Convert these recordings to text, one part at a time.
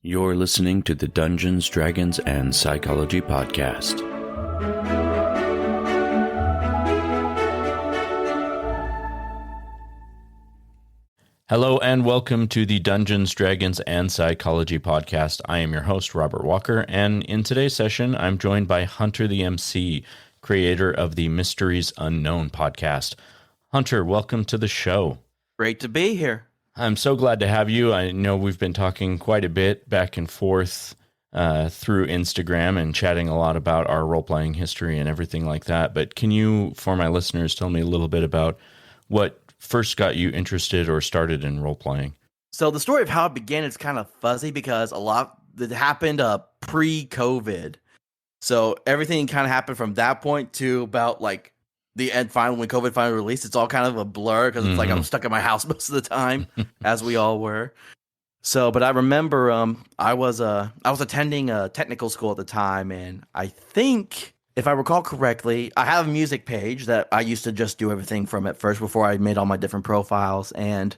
You're listening to the Dungeons, Dragons, and Psychology Podcast. Hello and welcome to the Dungeons, Dragons, and Psychology Podcast. I am your host, Robert Walker, and in today's session, I'm joined by Hunter the MC, creator of the Mysteries Unknown podcast. Hunter, welcome to the show. Great to be here. I'm so glad to have you. I know we've been talking quite a bit back and forth through Instagram and chatting a lot about our role-playing history and everything like that. But can you, for my listeners, tell me a little bit about what first got you interested or started in role-playing? So the story of how it began is kind of fuzzy because a lot that happened pre-COVID. So everything kind of happened from that point to about like the end final when COVID finally released. It's all kind of a blur because it's like I'm stuck in my house most of the time, as we all were. So, but I remember I was attending a technical school at the time, and I think, if I recall correctly, I have a music page that I used to just do everything from at first before I made all my different profiles, and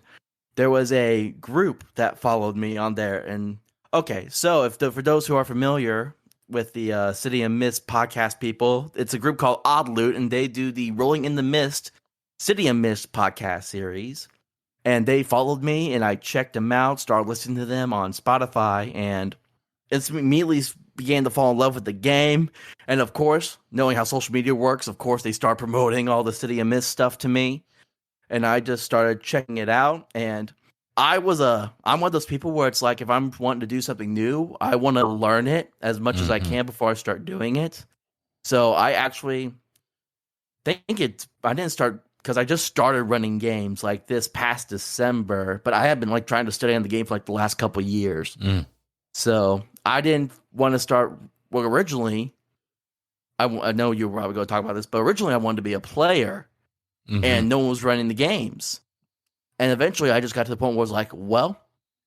there was a group that followed me on there. And okay, so for those who are familiar with the City and Mist podcast people, it's a group called Odd Loot, and they do the Rolling in the Mist City and Mist podcast series. And they followed me, and I checked them out, started listening to them on Spotify, and immediately began to fall in love with the game. And of course, knowing how social media works, of course, they start promoting all the City and Mist stuff to me. And I just started checking it out, and I'm one of those people where it's like, if I'm wanting to do something new, I want to learn it as much as I can before I start doing it. So I actually think I didn't start because I just started running games like this past December, but I have been like trying to study on the game for like the last couple of years. So I didn't want to start. Well, originally, I know you were probably going to talk about this, but originally I wanted to be a player, and no one was running the games. And eventually I just got to the point where I was like, well,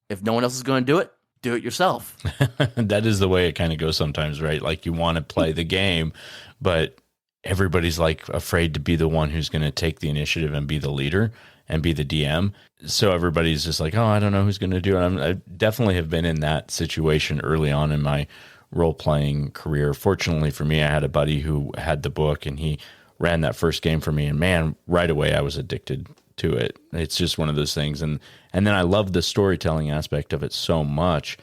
if no one else is going to do it yourself. That is the way it kind of goes sometimes, right? Like you want to play the game, but everybody's like afraid to be the one who's going to take the initiative and be the leader and be the DM. So everybody's just like, oh, I don't know who's going to do it. I definitely have been in that situation early on in my role-playing career. Fortunately for me, I had a buddy who had the book and he ran that first game for me. And man, right away I was addicted to it. It's just one of those things. And then I love the storytelling aspect of it so much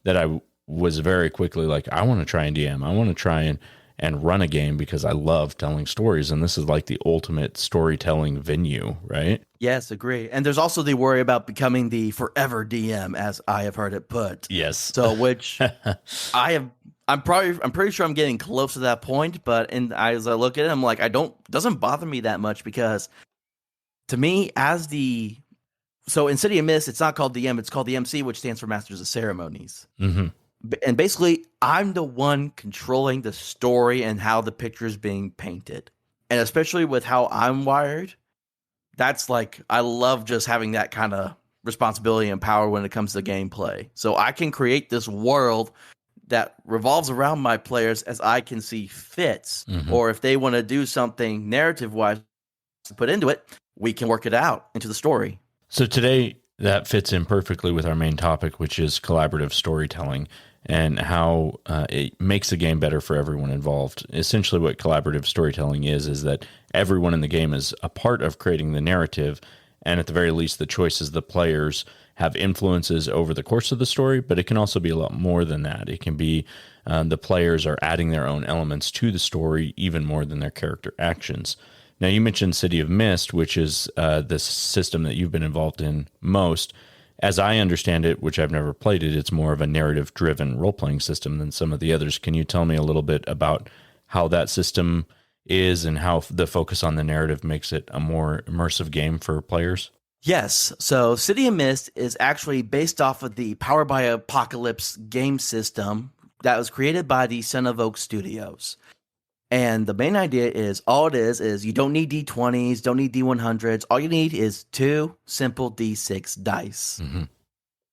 that I was very quickly like, I want to try and DM. I want to try and run a game because I love telling stories. And this is like the ultimate storytelling venue, right? Yes, agree. And there's also the worry about becoming the forever DM, as I have heard it put. Yes. So, which I'm pretty sure I'm getting close to that point. But as I look at it, I'm like, doesn't bother me that much because to me, so in City of Mist, it's not called DM, it's called the MC, which stands for Masters of Ceremonies. And basically, I'm the one controlling the story and how the picture is being painted. And especially with how I'm wired, that's like, I love just having that kind of responsibility and power when it comes to gameplay. So I can create this world that revolves around my players as I can see fits. Or if they want to do something narrative-wise to put into it, we can work it out into the story. So today, that fits in perfectly with our main topic, which is collaborative storytelling and how it makes the game better for everyone involved. Essentially, what collaborative storytelling is that everyone in the game is a part of creating the narrative, and at the very least, the choices the players have influences over the course of the story, but it can also be a lot more than that. It can be the players are adding their own elements to the story even more than their character actions. Now, you mentioned City of Mist, which is the system that you've been involved in most. As I understand it, which I've never played it, it's more of a narrative-driven role-playing system than some of the others. Can you tell me a little bit about how that system is and how the focus on the narrative makes it a more immersive game for players? Yes. So City of Mist is actually based off of the Powered by Apocalypse game system that was created by the Son of Oak Studios. And the main idea is all it is you don't need D20s, don't need D100s. All you need is 2 simple D6 dice.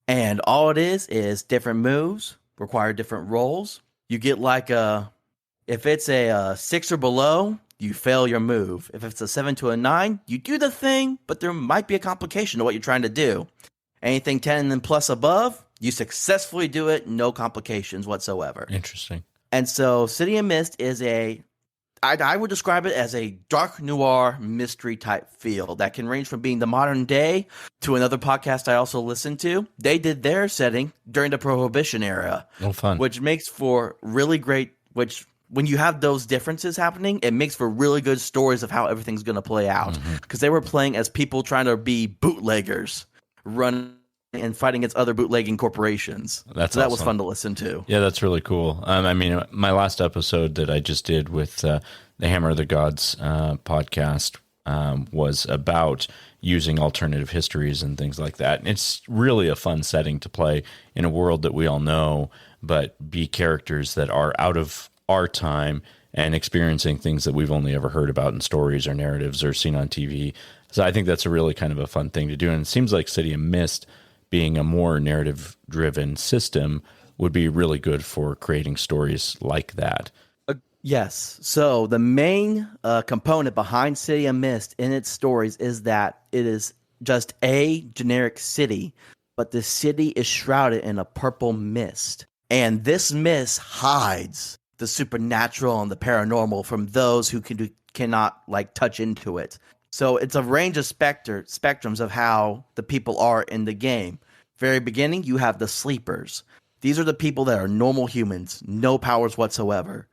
And all it is different moves, require different rolls. You get like if it's a 6 or below, you fail your move. If it's a 7 to a 9, you do the thing, but there might be a complication to what you're trying to do. Anything 10 and then plus above, You successfully do it, no complications whatsoever. Interesting. And so City of Mist is I would describe it as a dark noir mystery type feel that can range from being the modern day to another podcast I also listen to. They did their setting during the Prohibition era, Oh, fun. which makes for really great, which when you have those differences happening, it makes for really good stories of how everything's going to play out. Because they were playing as people trying to be bootleggers, running and fighting against other bootlegging corporations. That's so that was awesome. fun to listen to. Yeah, that's really cool. I mean, my last episode that I just did with the Hammer of the Gods podcast was about using alternative histories and things like that. And it's really a fun setting to play in a world that we all know, but be characters that are out of our time and experiencing things that we've only ever heard about in stories or narratives or seen on TV. So I think that's a really kind of a fun thing to do. And it seems like City of Mist, being a more narrative-driven system, would be really good for creating stories like that. Yes. So the main component behind City of Mist in its stories is that it is just a generic city, but the city is shrouded in a purple mist. And this mist hides the supernatural and the paranormal from those who cannot like touch into it. So it's a range of spectrums of how the people are in the game. Very beginning, you have the sleepers. These are the people that are normal humans, no powers whatsoever.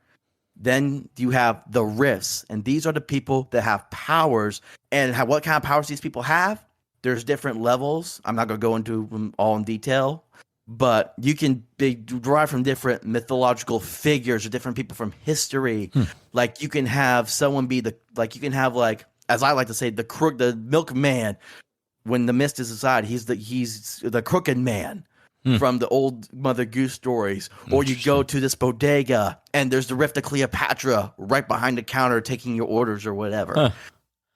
Then you have the rifts, and these are the people that have powers. And what kind of powers these people have? There's different levels. I'm not going to go into them all in detail, but you can be derived from different mythological figures or different people from history. Like you can have someone be as I like to say, the milkman. When the mist is aside, he's the crooked man from the old Mother Goose stories. Or you go to this bodega and there's the Rift of Cleopatra right behind the counter taking your orders or whatever.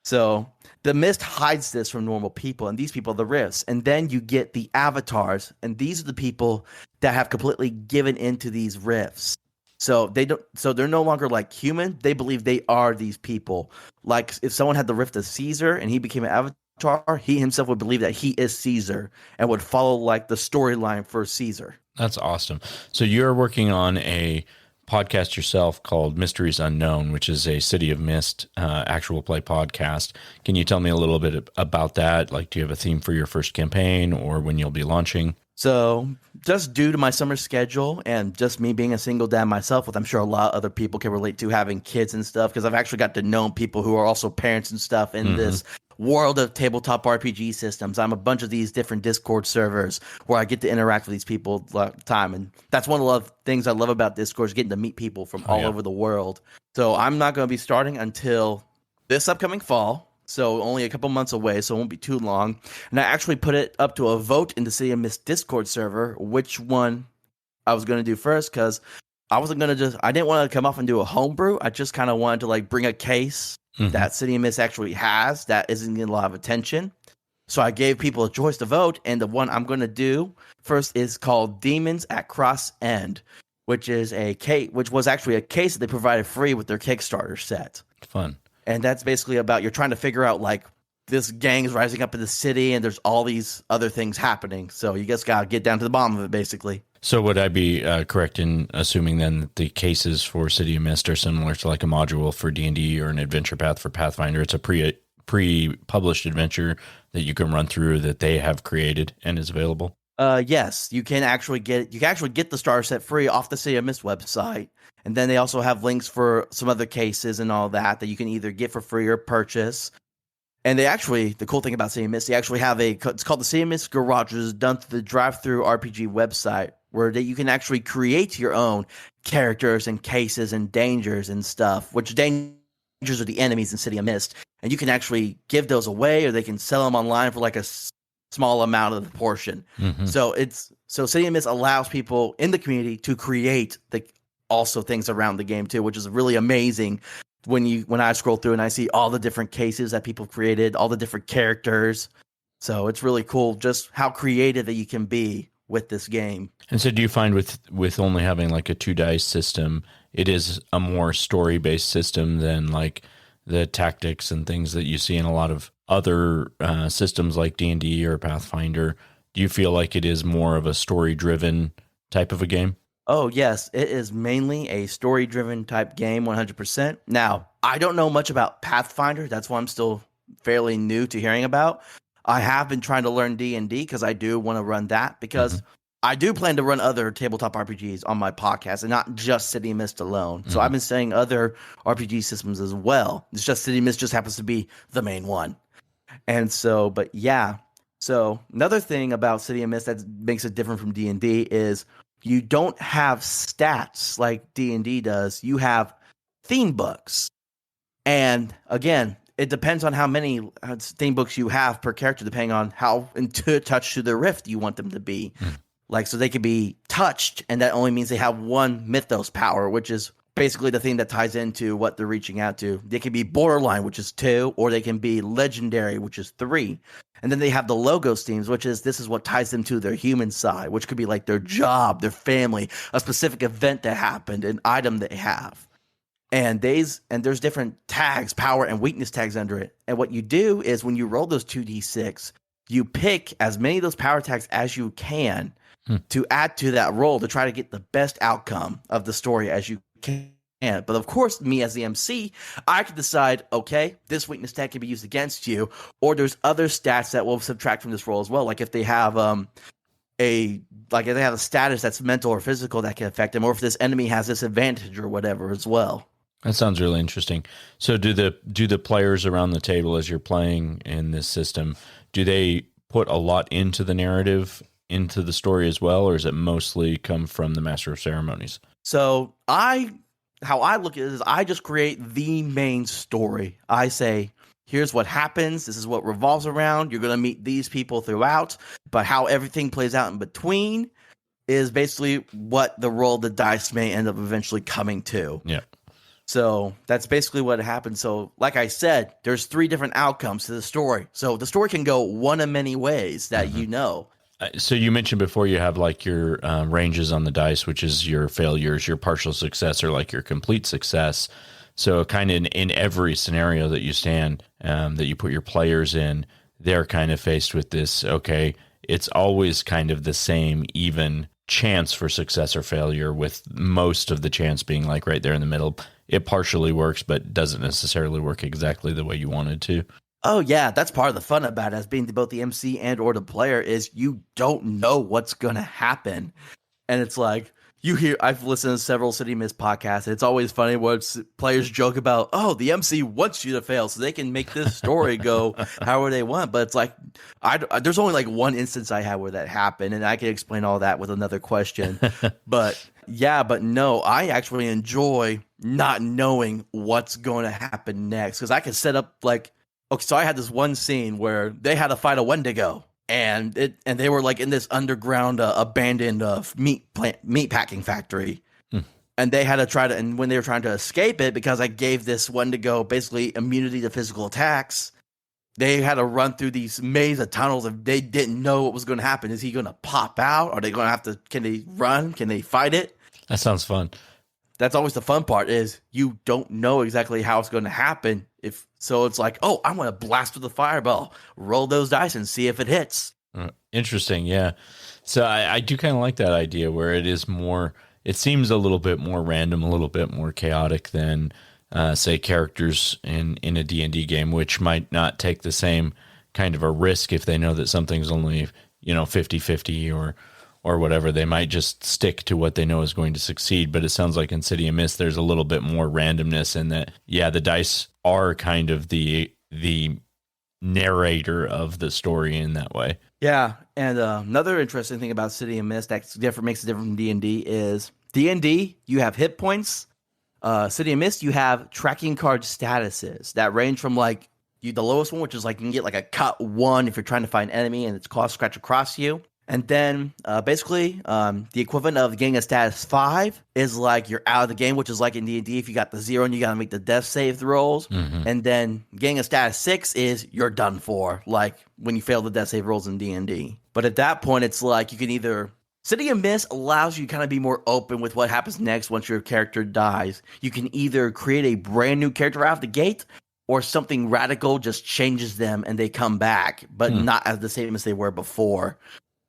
So the mist hides this from normal people, and these people are the rifts. And then you get the avatars, and these are the people that have completely given into these rifts. So they're no longer like human. They believe they are these people. Like if someone had the Rift of Caesar and he became an avatar, he himself would believe that he is Caesar and would follow like the storyline for Caesar. That's awesome. So you're working on a podcast yourself called Mysteries Unknown, which is a City of Mist actual play podcast. Can you tell me a little bit about that? Like, do you have a theme for your first campaign or when you'll be launching? So just due to my summer schedule and just me being a single dad myself, with I'm sure a lot of other people can relate to having kids and stuff, because I've actually got to know people who are also parents and stuff in this world of tabletop RPG systems. I'm a bunch of these different Discord servers where I get to interact with these people all the time. And that's one of the things I love about Discord, is getting to meet people from all over the world. So I'm not going to be starting until this upcoming fall. So only a couple months away, so it won't be too long. And I actually put it up to a vote in the City of Mist Discord server, which one I was going to do first, because I didn't want to come off and do a homebrew. I just kind of wanted to like bring a case that City of Mist actually has that isn't getting a lot of attention. So I gave people a choice to vote, and the one I'm going to do first is called Demons at Cross End, which was actually a case that they provided free with their Kickstarter set. Fun. And that's basically about, you're trying to figure out like this gang is rising up in the city and there's all these other things happening. So you just got to get down to the bottom of it, basically. So would I be correct in assuming then that the cases for City of Mist are similar to like a module for D&D or an adventure path for Pathfinder? It's a pre-published adventure that you can run through that they have created and is available? Yes, you can actually get the starter set free off the City of Mist website. And then they also have links for some other cases and all that you can either get for free or purchase. And the cool thing about City of Mist, they actually have it's called the City of Mist Garage, which is done through the Drive-Thru RPG website, where you can actually create your own characters and cases and dangers and stuff, which dangers are the enemies in City of Mist. And you can actually give those away, or they can sell them online for like a small amount of the portion. So City of Mist allows people in the community to create also things around the game too, which is really amazing when I scroll through and I see all the different cases that people created, all the different characters. So it's really cool just how creative that you can be with this game. And so do you find with only having like a 2-dice system, it is a more story-based system than like the tactics and things that you see in a lot of other systems like D&D or Pathfinder? Do you feel like it is more of a story-driven type of a game? Oh, yes, it is mainly a story-driven type game, 100%. Now, I don't know much about Pathfinder. That's why I'm still fairly new to hearing about. I have been trying to learn D&D because I do want to run that because I do plan to run other tabletop RPGs on my podcast and not just City of Mist alone. So I've been studying other RPG systems as well. It's just City of Mist just happens to be the main one. And so, but yeah. So another thing about City of Mist that makes it different from D&D is you don't have stats like D&D does. You have theme books. And again, it depends on how many theme books you have per character, depending on how in touch to the rift you want them to be. Like, so they could be touched, and that only means they have one mythos power, which is basically the thing that ties into what they're reaching out to. They can be borderline, which is 2, or they can be legendary, which is 3. And then they have the logos themes, which is this is what ties them to their human side, which could be like their job, their family, a specific event that happened, an item they have. And there's different tags, power and weakness tags under it. And what you do is when you roll those 2d6, you pick as many of those power tags as you can to add to that roll to try to get the best outcome of the story as you can. But of course, me as the MC, I can decide, okay, this weakness tag can be used against you, or there's other stats that will subtract from this roll as well. Like if they have if they have a status that's mental or physical that can affect them, or if this enemy has this advantage or whatever as well. That sounds really interesting. So do the players around the table as you're playing in this system, do they put a lot into the narrative, into the story as well, or does it mostly come from the Master of Ceremonies? So how I look at it is I just create the main story. I say, here's what happens. This is what revolves around. You're going to meet these people throughout, but how everything plays out in between is basically what the roll of the dice may end up eventually coming to. Yeah. So that's basically what happened. So like I said, there's 3 different outcomes to the story. So the story can go one of many ways that you know. So you mentioned before you have like your ranges on the dice, which is your failures, your partial success, or like your complete success. So kind of in every scenario that you stand, that you put your players in, they're kind of faced with this, okay, it's always kind of the same even chance for success or failure, with most of the chance being like right there in the middle. It partially works, but doesn't necessarily work exactly the way you wanted to. Oh yeah, that's part of the fun about it, as being both the MC and or the player, is you don't know what's going to happen. And it's like, I've listened to several City Mist podcasts, and it's always funny when players joke about, oh, the MC wants you to fail so they can make this story go however they want. But it's like, there's only like one instance I had where that happened, and I can explain all that with another question. But no, I actually enjoy not knowing what's going to happen next, because I can set up like, okay, so I had this one scene where they had to fight a Wendigo, and they were like in this underground abandoned meat packing factory, and they had to and when they were trying to escape it, because I gave this Wendigo basically immunity to physical attacks, they had to run through these maze of tunnels, and they didn't know what was going to happen. Is he going to pop out? Are they going to have to? Can they run? Can they fight it? That sounds fun. That's always the fun part, is you don't know exactly how it's going to happen. So it's like, oh, I'm going to blast with the fireball, roll those dice and see if it hits. Interesting. Yeah. So I do kind of like that idea where it is more, it seems a little bit more random, a little bit more chaotic than say characters in a D&D game, which might not take the same kind of a risk if they know that something's only, 50-50 or whatever. They might just stick to what they know is going to succeed. But it sounds like in City of Mist, there's a little bit more randomness in that. Yeah, the dice are kind of the narrator of the story in that way. Yeah, and another interesting thing about City of Mist that makes it different from D&D is D&D, you have hit points. City of Mist, you have tracking card statuses that range from like the lowest one, which is like you can get like a cut 1 if you're trying to find an enemy and it's called scratch across you. And then basically the equivalent of getting a status 5 is like you're out of the game, which is like in D&D, if you got the 0 and you got to make the death save rolls. And then getting a status 6 is you're done for, like when you fail the death save rolls in D&D. But at that point, it's like you can either... City of Mist allows you to kind of be more open with what happens next once your character dies. You can either create a brand new character out of the gate, or something radical just changes them and they come back, but not as the same as they were before.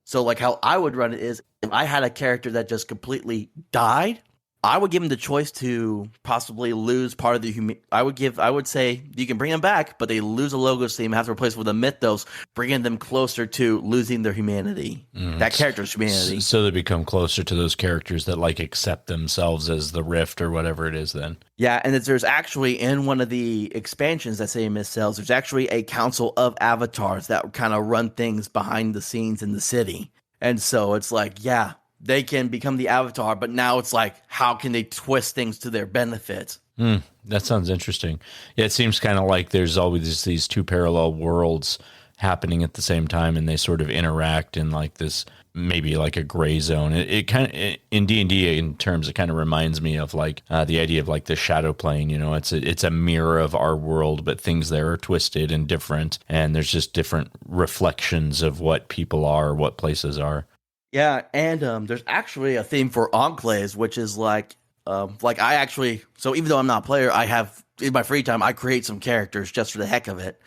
So like how I would run it is if I had a character that just completely died, I would give him the choice to possibly lose part of the I would say you can bring them back, but they lose a logos theme, have to replace it with a mythos, bringing them closer to losing their humanity. That character's humanity. So they become closer to those characters that like accept themselves as the Rift or whatever it is then. Yeah, and there's actually in one of the expansions that say Miss Cells, there's actually a council of avatars that kind of run things behind the scenes in the city. And so it's like, yeah, they can become the avatar, but now it's like, how can they twist things to their benefit? That sounds interesting. Yeah, it seems kind of like there's always these two parallel worlds happening at the same time, and they sort of interact in like this maybe like a gray zone. It kind of in D&D in terms, it kind of reminds me of like the idea of like the shadow plane. You know, it's a mirror of our world, but things there are twisted and different, and there's just different reflections of what people are, what places are. Yeah, and there's actually a theme for enclaves, which is like I actually, so even though I'm not a player, I have in my free time I create some characters just for the heck of it.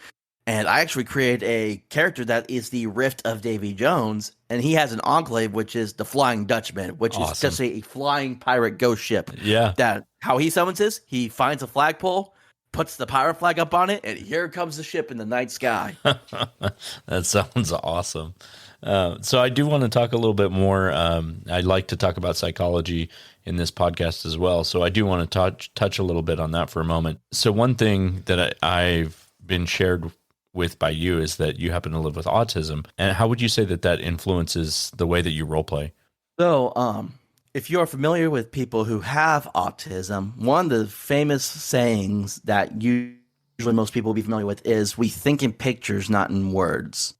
And I actually create a character that is the Rift of Davy Jones, and he has an enclave, which is the Flying Dutchman, which is just a flying pirate ghost ship. Yeah. That how he summons this, he finds a flagpole, puts the pirate flag up on it, and here comes the ship in the night sky. That sounds awesome. So I do want to talk a little bit more. I'd like to talk about psychology in this podcast as well. So I do want to touch a little bit on that for a moment. So one thing that I've been shared with by you is that you happen to live with autism. And how would you say that that influences the way that you role play? So, if you're familiar with people who have autism, one of the famous sayings that usually most people will be familiar with is, "We think in pictures, not in words."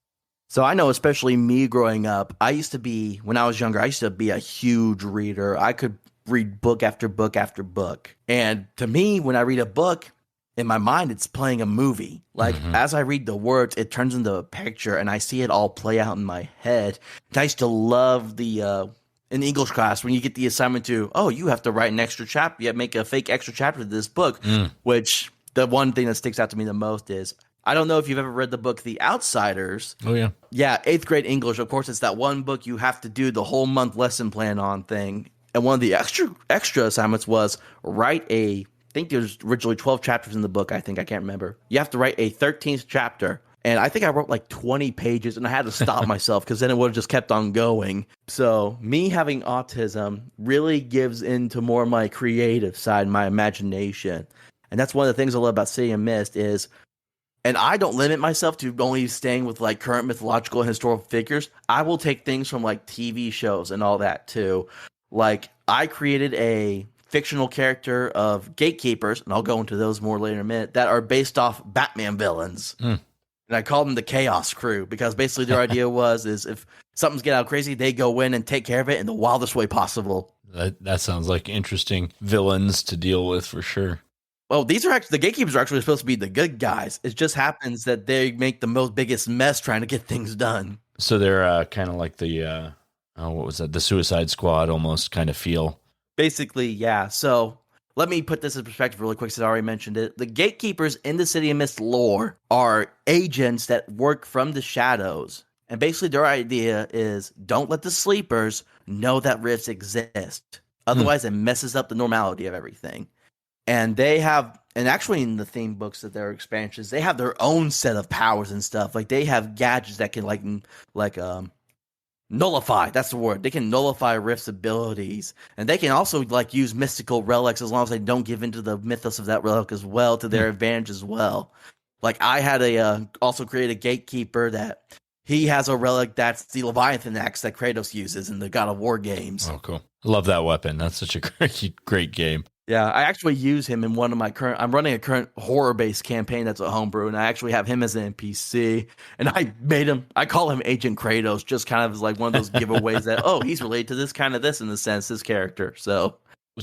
So I know, especially me growing up, when I was younger, I used to be a huge reader. I could read book after book after book. And to me, when I read a book, in my mind, it's playing a movie. Like, as I read the words, it turns into a picture, and I see it all play out in my head. And I used to love in English class, when you get the assignment to, oh, you have to write an extra chapter, you have to make a fake extra chapter to this book, which the one thing that sticks out to me the most is, I don't know if you've ever read the book The Outsiders. Oh, yeah. Yeah, 8th grade English. Of course, it's that one book you have to do the whole month lesson plan on thing. And one of the extra assignments was I think there's originally 12 chapters in the book, I can't remember. You have to write a 13th chapter. And I think I wrote like 20 pages, and I had to stop myself because then it would have just kept on going. So me having autism really gives into more of my creative side, my imagination. And that's one of the things I love about City of Mist is, and I don't limit myself to only staying with like current mythological and historical figures. I will take things from like TV shows and all that too. Like I created a fictional character of gatekeepers, and I'll go into those more later in a minute, that are based off Batman villains. And I called them the Chaos Crew because basically their idea is if something's get out crazy, they go in and take care of it in the wildest way possible. That sounds like interesting villains to deal with for sure. Well, the gatekeepers are actually supposed to be the good guys. It just happens that they make the biggest mess trying to get things done. So they're kind of like the what was that? The Suicide Squad almost kind of feel. Basically, yeah. So let me put this in perspective really quick since I already mentioned it. The gatekeepers in the City of Mist lore are agents that work from the shadows. And basically their idea is don't let the sleepers know that rifts exist. Otherwise it messes up the normality of everything. And actually in the theme books of their expansions, they have their own set of powers and stuff. Like they have gadgets that can nullify. That's the word. They can nullify Rift's abilities, and they can also like use mystical relics as long as they don't give into the mythos of that relic as well to their advantage as well. Like I had also create a gatekeeper that he has a relic that's the Leviathan axe that Kratos uses in the God of War games. Oh, cool! Love that weapon. That's such a great game. Yeah, I actually use him in one of my I'm running a current horror-based campaign that's a homebrew, and I actually have him as an NPC, and I call him Agent Kratos, just kind of as like one of those giveaways that, oh, he's related to this kind of this in the sense, this character, So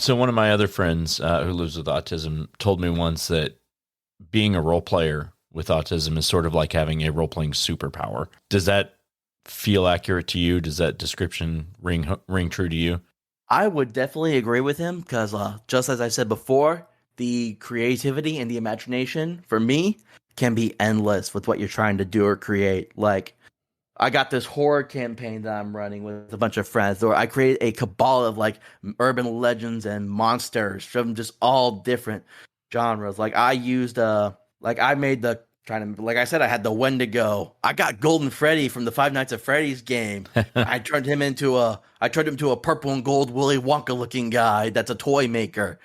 one of my other friends who lives with autism told me once that being a role player with autism is sort of like having a role-playing superpower. Does that feel accurate to you? Does that description ring true to you? I would definitely agree with him because just as I said before, the creativity and the imagination for me can be endless with what you're trying to do or create. Like I got this horror campaign that I'm running with a bunch of friends, where I created a cabal of like urban legends and monsters from just all different genres. Like I used like I made the trying to like I said I had the Wendigo. I got Golden Freddy from the Five Nights at Freddy's game. I turned him to a purple and gold Willy Wonka looking guy that's a toy maker.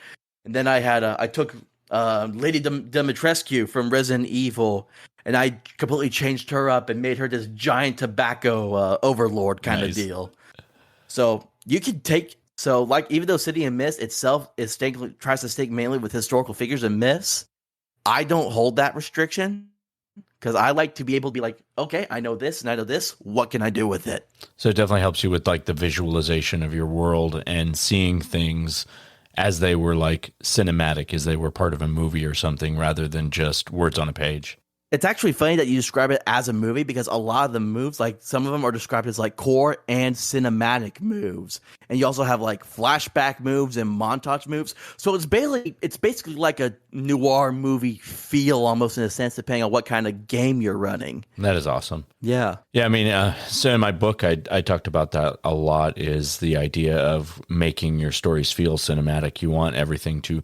And then I took Lady Dimitrescu from Resident Evil, and I completely changed her up and made her this giant tobacco overlord kind of Nice. deal. So you could take so like even though City and Mist itself tries to stick mainly with historical figures and myths, I don't hold that restriction because I like to be able to be like, okay, I know this and I know this. What can I do with it? So it definitely helps you with like the visualization of your world and seeing things as they were like cinematic, as they were part of a movie or something, rather than just words on a page. It's actually funny that you describe it as a movie because a lot of the moves, like some of them are described as like core and cinematic moves. And you also have like flashback moves and montage moves. So it's basically like a noir movie feel almost in a sense, depending on what kind of game you're running. That is awesome. Yeah. Yeah, I mean, so in my book, I talked about that a lot, is the idea of making your stories feel cinematic. You want everything to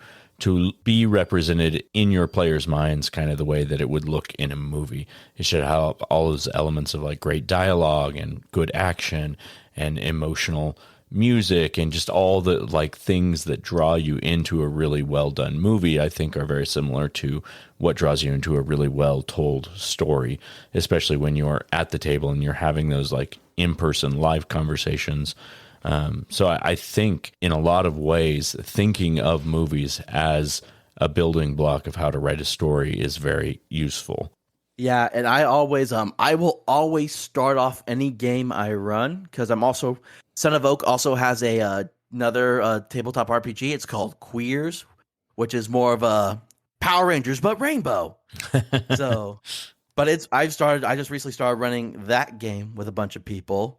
be represented in your players' minds kind of the way that it would look in a movie. It should have all those elements of like great dialogue and good action and emotional music and just all the like things that draw you into a really well done movie. I think are very similar to what draws you into a really well told story, especially when you're at the table and you're having those like in-person live conversations. So I think in a lot of ways, thinking of movies as a building block of how to write a story is very useful. Yeah, and I will always start off any game I run because I'm also Son of Oak also has another tabletop RPG. It's called Queers, which is more of a Power Rangers but rainbow. So, but I just recently started running that game with a bunch of people.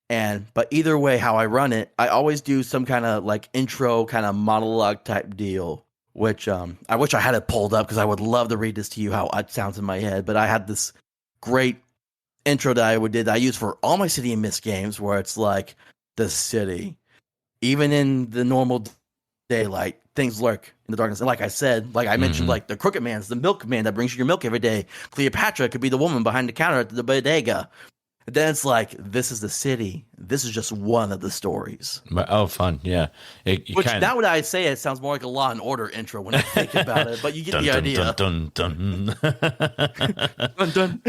But either way, how I run it, I always do some kind of like intro kind of monologue type deal, which I wish I had it pulled up because I would love to read this to you how it sounds in my head. But I had this great intro that I use for all my City and Mist games, where it's like the city, even in the normal daylight, things lurk in the darkness. And like I said, like I mentioned, like the Crooked Man's the milkman that brings you your milk every day. Cleopatra could be the woman behind the counter at the bodega. Then it's like, this is the city. This is just one of the stories. Oh, fun. Yeah. Now when I say it sounds more like a Law and Order intro when I think about it, but you get dun, the dun, idea. Dun, dun, dun. Dun, dun.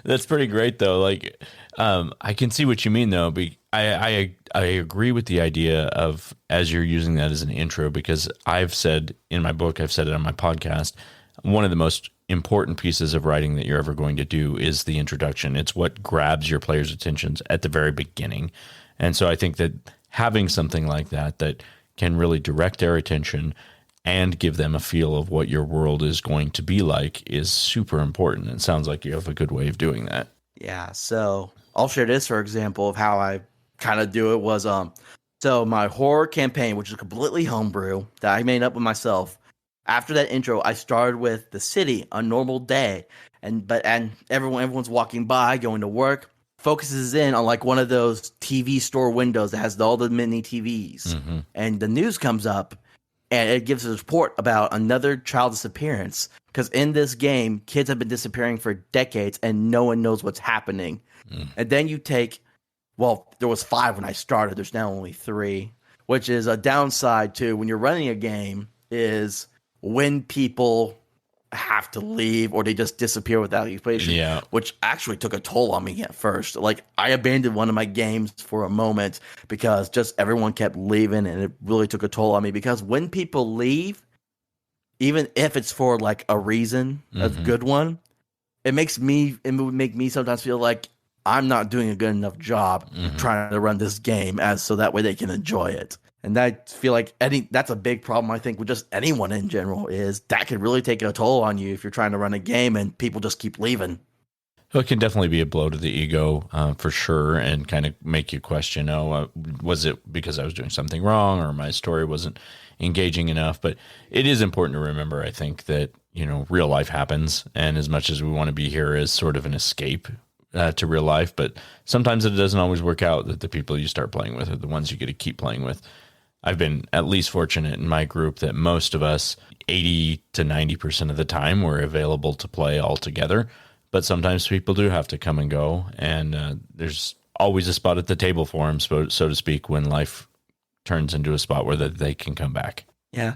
That's pretty great, though. Like, I can see what you mean, though. I agree with the idea of as you're using that as an intro, because I've said in my book, I've said it on my podcast, one of the most important pieces of writing that you're ever going to do is the introduction. It's what grabs your players' attentions at the very beginning. And so I think that having something like that can really direct their attention and give them a feel of what your world is going to be like is super important. It sounds like you have a good way of doing that. Yeah, so I'll share this for example of how I kind of do it was so my horror campaign, which is completely homebrew that I made up with myself. After that intro, I started with the city, a normal day, and everyone's walking by, going to work, focuses in on like one of those TV store windows that has all the mini TVs, and the news comes up, and it gives a report about another child disappearance. Because in this game, kids have been disappearing for decades, and no one knows what's happening. And then you take, well, there was 5 when I started. There's now only 3, which is a downside to when you're running a game is when people have to leave or they just disappear without explanation, which actually took a toll on me at first. Like I abandoned one of my games for a moment because just everyone kept leaving, and it really took a toll on me because when people leave, even if it's for like a reason, a good one, it would make me sometimes feel like I'm not doing a good enough job trying to run this game so that way they can enjoy it. And I feel like that's a big problem, I think, with just anyone in general, is that could really take a toll on you if you're trying to run a game and people just keep leaving. So it can definitely be a blow to the ego for sure, and kind of make you question, was it because I was doing something wrong or my story wasn't engaging enough? But it is important to remember, I think, that, real life happens. And as much as we want to be here as sort of an escape to real life, but sometimes it doesn't always work out that the people you start playing with are the ones you get to keep playing with. I've been at least fortunate in my group that most of us, 80 to 90% of the time, were available to play all together. But sometimes people do have to come and go, and there's always a spot at the table for them, so to speak, when life turns into a spot where they can come back. Yeah.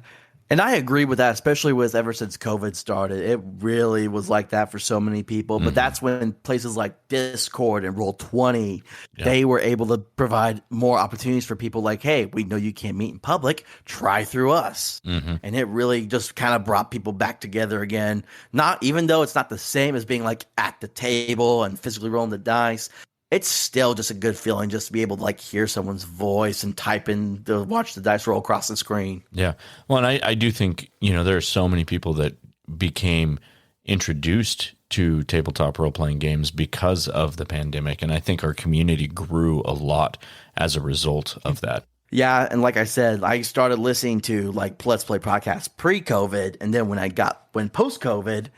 And I agree with that, especially with ever since COVID started. It really was like that for so many people. But that's when places like Discord and Roll20, they were able to provide more opportunities for people like, hey, we know you can't meet in public. Try through us. And it really just kind of brought people back together again. Not even though it's not the same as being like at the table and physically rolling the dice. It's still just a good feeling just to be able to like hear someone's voice and type in to watch the dice roll across the screen. Yeah. Well, and I do think, there are so many people that became introduced to tabletop role-playing games because of the pandemic. And I think our community grew a lot as a result of that. Yeah. And like I said, I started listening to like Let's Play podcasts pre-COVID. And then when post-COVID,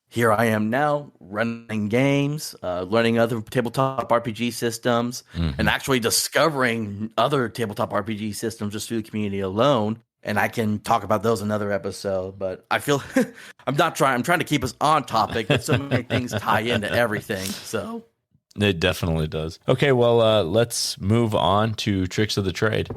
here I am now running games, learning other tabletop RPG systems, and actually discovering other tabletop RPG systems just through the community alone. And I can talk about those in another episode, but I feel I'm trying to keep us on topic, but so many things tie into everything. So it definitely does. Okay, well, let's move on to tricks of the trade.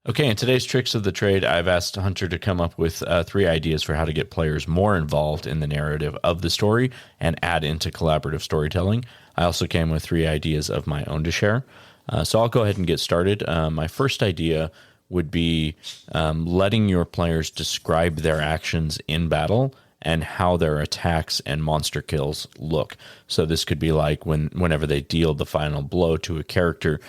Okay, in today's Tricks of the Trade, I've asked Hunter to come up with 3 ideas for how to get players more involved in the narrative of the story and add into collaborative storytelling. I also came with 3 ideas of my own to share. So I'll go ahead and get started. My first idea would be letting your players describe their actions in battle and how their attacks and monster kills look. So this could be like whenever they deal the final blow to a character,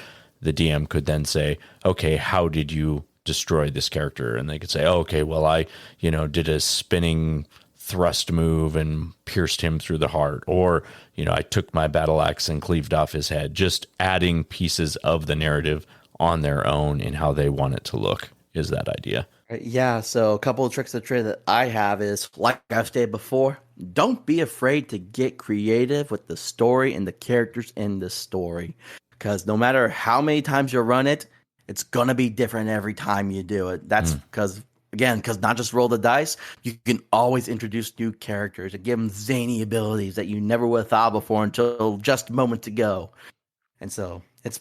the DM could then say, okay, how did you destroy this character? And they could say, oh, okay, well, I, did a spinning thrust move and pierced him through the heart. Or, I took my battle axe and cleaved off his head. Just adding pieces of the narrative on their own in how they want it to look is that idea. Yeah, so a couple of tricks of the trade that I have is, like I've stated before, don't be afraid to get creative with the story and the characters in the story. Because no matter how many times you run it, it's going to be different every time you do it. That's because not just roll the dice, you can always introduce new characters and give them zany abilities that you never would have thought before until just a moment ago. And so that's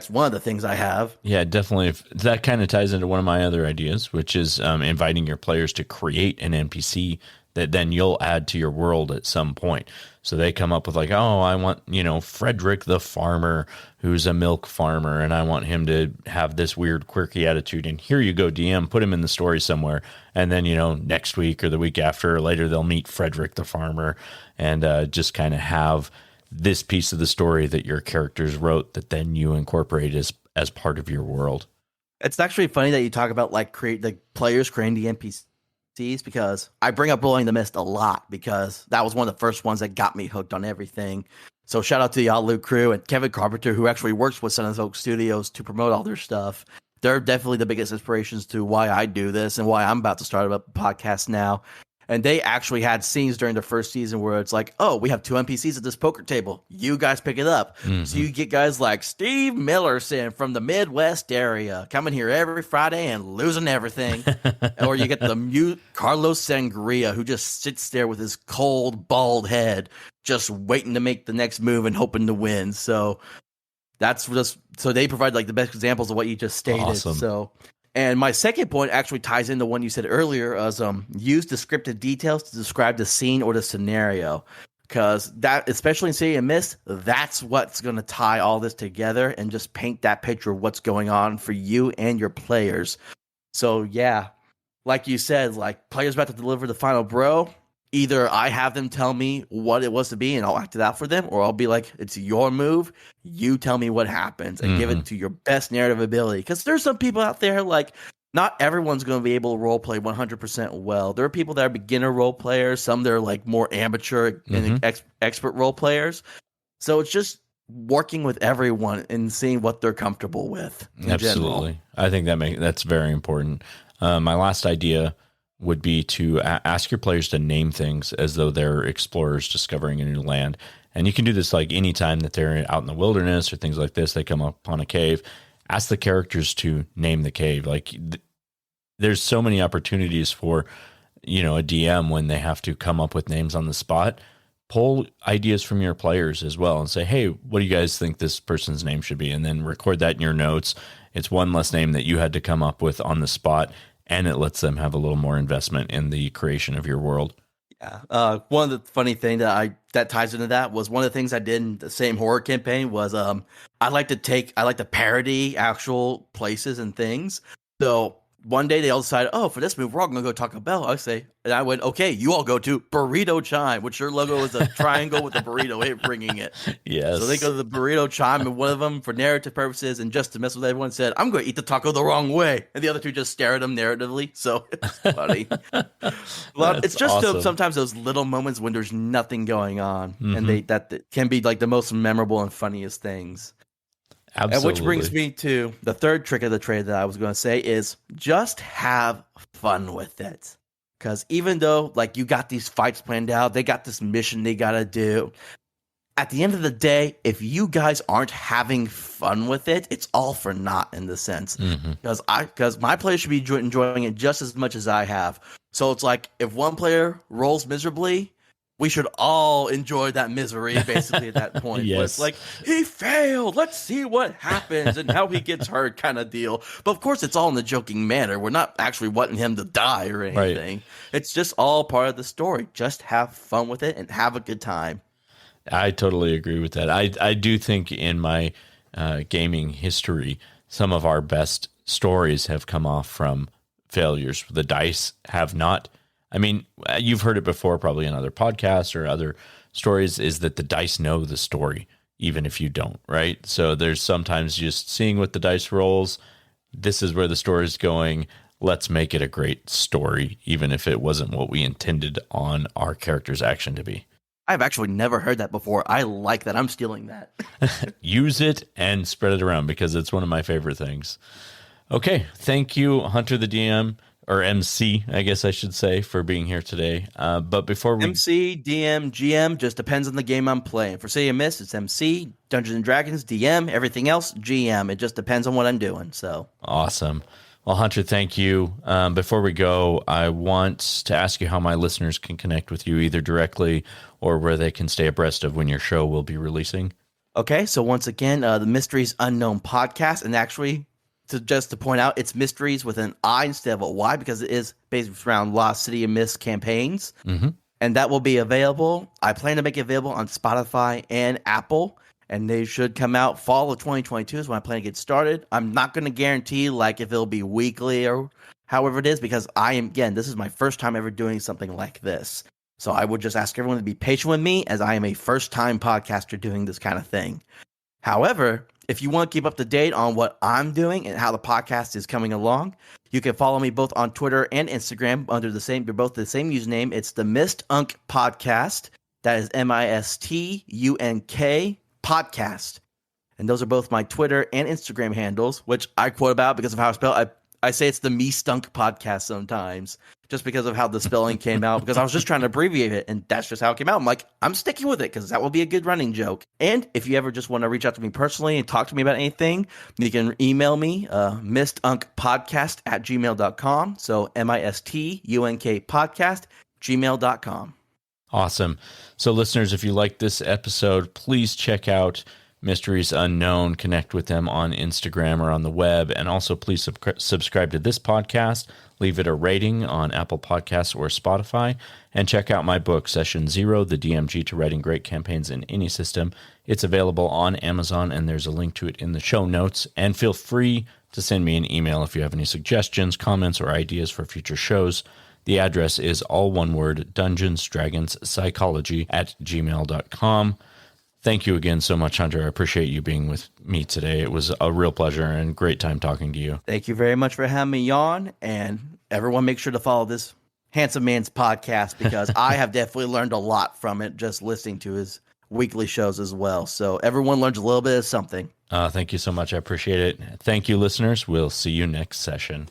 one of the things I have. Yeah, definitely. That kind of ties into one of my other ideas, which is inviting your players to create an NPC that then you'll add to your world at some point. So they come up with like, oh, I want, Frederick the farmer who's a milk farmer, and I want him to have this weird, quirky attitude. And here you go, DM, put him in the story somewhere. And then, next week or the week after or later, they'll meet Frederick the farmer and just kind of have this piece of the story that your characters wrote that then you incorporate as part of your world. It's actually funny that you talk about like create the players creating the NPCs, because I bring up Rolling the Mist a lot because that was one of the first ones that got me hooked on everything. So shout out to the Outlook crew and Kevin Carpenter, who actually works with Sun and Oak Studios to promote all their stuff. They're definitely the biggest inspirations to why I do this and why I'm about to start a podcast now. And they actually had scenes during the first season where it's like, oh, we have 2 NPCs at this poker table. You guys pick it up. So you get guys like Steve Millerson from the Midwest area coming here every Friday and losing everything. Or you get the mute Carlos Sangria, who just sits there with his cold, bald head, just waiting to make the next move and hoping to win. So so they provide like the best examples of what you just stated. Awesome. So. And my second point actually ties into one you said earlier, as use descriptive details to describe the scene or the scenario. Because that, especially in City of Mist, that's what's going to tie all this together and just paint that picture of what's going on for you and your players. So yeah, like you said, like players about to deliver the final bro. Either I have them tell me what it was to be and I'll act it out for them, or I'll be like, it's your move. You tell me what happens and give it to your best narrative ability. Because there's some people out there, like, not everyone's going to be able to role play 100% well. There are people that are beginner role players, some that are like more amateur and expert role players. So it's just working with everyone and seeing what they're comfortable with. Absolutely. General. I think that's very important. My last idea would be to ask your players to name things as though they're explorers discovering a new land. And you can do this like anytime that they're out in the wilderness or things like this. They come upon a cave. Ask the characters to name the cave. Like there's so many opportunities for, you know, a DM when they have to come up with names on the spot. Pull ideas from your players as well and say, hey, what do you guys think this person's name should be? And then record that in your notes. It's one less name that you had to come up with on the spot, and it lets them have a little more investment in the creation of your world. Yeah. One of the funny things that ties into that was one of the things I did in the same horror campaign was I like to parody actual places and things. So one day they all decided, oh, for this move, we're all going to go Taco Bell. And I went, okay, you all go to Burrito Chime, which your logo is a triangle with a burrito bringing it. Yes. So they go to the Burrito Chime, and one of them, for narrative purposes and just to mess with everyone, said, I'm going to eat the taco the wrong way. And the other two just stare at him narratively. So it's funny. It's just awesome. Sometimes those little moments when there's nothing going on, and that can be like the most memorable and funniest things. Absolutely. And which brings me to the third trick of the trade that I was going to say is just have fun with it. Because even though like you got these fights planned out, they got this mission they got to do. At the end of the day, if you guys aren't having fun with it, it's all for naught in the sense. Because my players should be enjoying it just as much as I have. So it's like if one player rolls miserably, we should all enjoy that misery, basically, at that point. Yes. But it's like, he failed. Let's see what happens and how he gets hurt kind of deal. But, of course, it's all in the joking manner. We're not actually wanting him to die or anything. Right. It's just all part of the story. Just have fun with it and have a good time. I totally agree with that. I do think in my gaming history, some of our best stories have come off from failures. The dice have not. I mean, you've heard it before, probably in other podcasts or other stories, is that the dice know the story, even if you don't, right? So there's sometimes just seeing what the dice rolls. This is where the story is going. Let's make it a great story, even if it wasn't what we intended on our character's action to be. I've actually never heard that before. I like that. I'm stealing that. Use it and spread it around because it's one of my favorite things. Okay. Thank you, Hunter the DM. Or MC, I guess I should say, for being here today. But before we... MC, DM, GM, just depends on the game I'm playing. For City of Mist, it's MC, Dungeons & Dragons, DM, everything else, GM. It just depends on what I'm doing, so... Awesome. Well, Hunter, thank you. Before we go, I want to ask you how my listeners can connect with you, either directly or where they can stay abreast of when your show will be releasing. Okay, so once again, the Mysteries Unknown podcast, and actually... to point out, it's Mysteries with an I instead of a Y because it is based around Lost City of Mist campaigns. And that will be available. I plan to make it available on Spotify and Apple, and they should come out fall of 2022 is when I plan to get started. I'm not going to guarantee like if it'll be weekly or however it is because this is my first time ever doing something like this. So I would just ask everyone to be patient with me as I am a first-time podcaster doing this kind of thing. However, if you want to keep up to date on what I'm doing and how the podcast is coming along, you can follow me both on Twitter and Instagram under they're both the same username. It's the Mistunk Podcast. That is MISTUNK Podcast. And those are both my Twitter and Instagram handles, which I quote about because of how I spell. I say it's the Mistunk Podcast sometimes, just because of how the spelling came out, because I was just trying to abbreviate it, and that's just how it came out. I'm like, I'm sticking with it, because that will be a good running joke. And if you ever just want to reach out to me personally and talk to me about anything, you can email me, mistunkpodcast@gmail.com. So MISTUNK podcast, gmail.com. Awesome. So listeners, if you like this episode, please check out Mysteries Unknown, connect with them on Instagram or on the web, and also please subscribe to this podcast, leave it a rating on Apple Podcasts or Spotify, and check out my book, Session Zero, The DMG to Writing Great Campaigns in Any System. It's available on Amazon, and there's a link to it in the show notes, and feel free to send me an email if you have any suggestions, comments, or ideas for future shows. The address is all one word, dungeonsdragonspsychology@gmail.com. Thank you again so much, Hunter. I appreciate you being with me today. It was a real pleasure and great time talking to you. Thank you very much for having me on. And everyone make sure to follow this handsome man's podcast because I have definitely learned a lot from it just listening to his weekly shows as well. So everyone learns a little bit of something. Thank you so much. I appreciate it. Thank you, listeners. We'll see you next session.